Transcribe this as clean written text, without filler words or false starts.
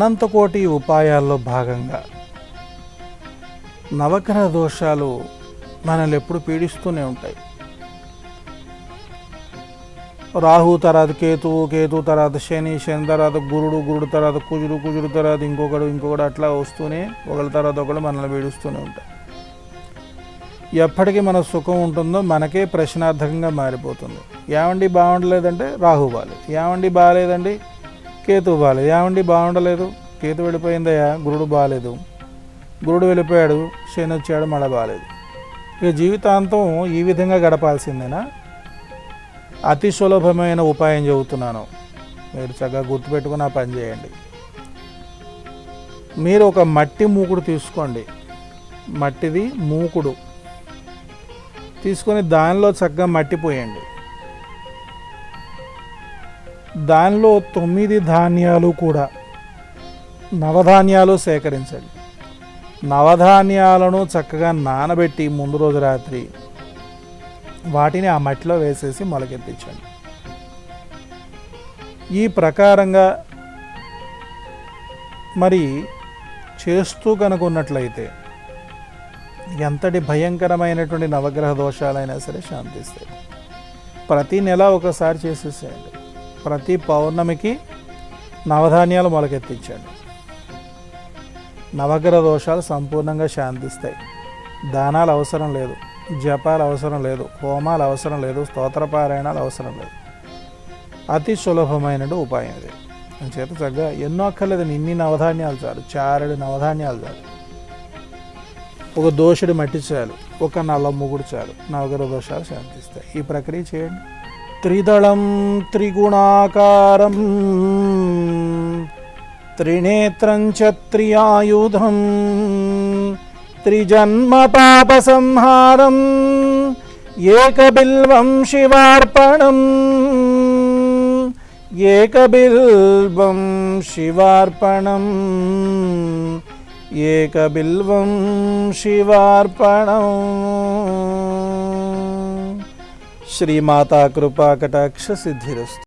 అనంతకోటి ఉపాయాల్లో భాగంగా నవగ్రహ దోషాలు మనల్ని ఎప్పుడు పీడిస్తూనే ఉంటాయి. రాహు తర్వాత కేతువు, కేతు తర్వాత శని, శని తర్వాత గురుడు, గురుడు తర్వాత కుజుడు, కుజుడు తర్వాత ఇంకొకడు అట్లా వస్తూనే ఒకళ్ళ తర్వాత ఒకళ్ళు మనల్ని పీడిస్తూనే ఉంటాయి. ఎప్పటికీ మన సుఖం ఉంటుందో మనకే ప్రశ్నార్థకంగా మారిపోతుంది. ఏమండి బాగుండలేదంటే రాహు బాలేదు, ఏమండి బాగాలేదండి కేతువు బాగాలేదు, ఏమండి బాగుండలేదు కేతు వెళ్ళిపోయిందయ్యా గురుడు బాగాలేదు, గురుడు వెళ్ళిపోయాడు శని వచ్చాడు మళ్ళీ బాగాలేదు. ఇక జీవితాంతం ఈ విధంగా గడపాల్సిందేనా? అతి సులభమైన ఉపాయం చెబుతున్నాను, మీరు చక్కగా గుర్తుపెట్టుకుని ఆ పని చేయండి. మీరు ఒక మట్టి మూకుడు తీసుకోండి, మట్టిది మూకుడు తీసుకొని దానిలో చక్కగా మట్టి పోయండి. దానిలో 9 ధాన్యాలు కూడా నవధాన్యాలు సేకరించండి. నవధాన్యాలను చక్కగా నానబెట్టి ముందు రోజు రాత్రి వాటిని ఆ మట్టిలో వేసేసి మొలకెత్తించండి. ఈ ప్రకారంగా మరి చేస్తూ కనుకున్నట్లయితే ఎంతటి భయంకరమైనటువంటి నవగ్రహ దోషాలైనా సరే శాంతిస్తాయి. ప్రతి నెల ఒకసారి చేసేసేయండి. ప్రతి పౌర్ణమికి నవధాన్యాలు మొలకెత్తించండి. నవగ్రహ దోషాలు సంపూర్ణంగా శాంతిస్తాయి. దానాలు అవసరం లేదు, జపాలు అవసరం లేదు, హోమాలు అవసరం లేదు, స్తోత్రపారాయణాలు అవసరం లేదు. అతి సులభమైన ఉపాయం ఇది. చేత చక్కగా ఎన్నో అక్కర్లేదు, ఇన్ని నవధాన్యాలు చాలు, 4 నవధాన్యాలు చాలు, ఒక దోషుడి మట్టి చాలు, ఒక నల్ల ముగుడు చాలు, నవగ్రహ దోషాలు శాంతిస్తాయి. ఈ ప్రక్రియ చేయండి. త్రిదళం త్రిగుణాకారం త్రినేత్రం చ త్రియాయుధం త్రిజన్మ పాప సంహారం ఏకబిల్వం శివార్పణం ఏకబిల్వం శివార్పణం ఏకబిల్వం శివార్పణం. శ్రీమాతా కృపా కటాక్ష సిద్ధిరస్తు.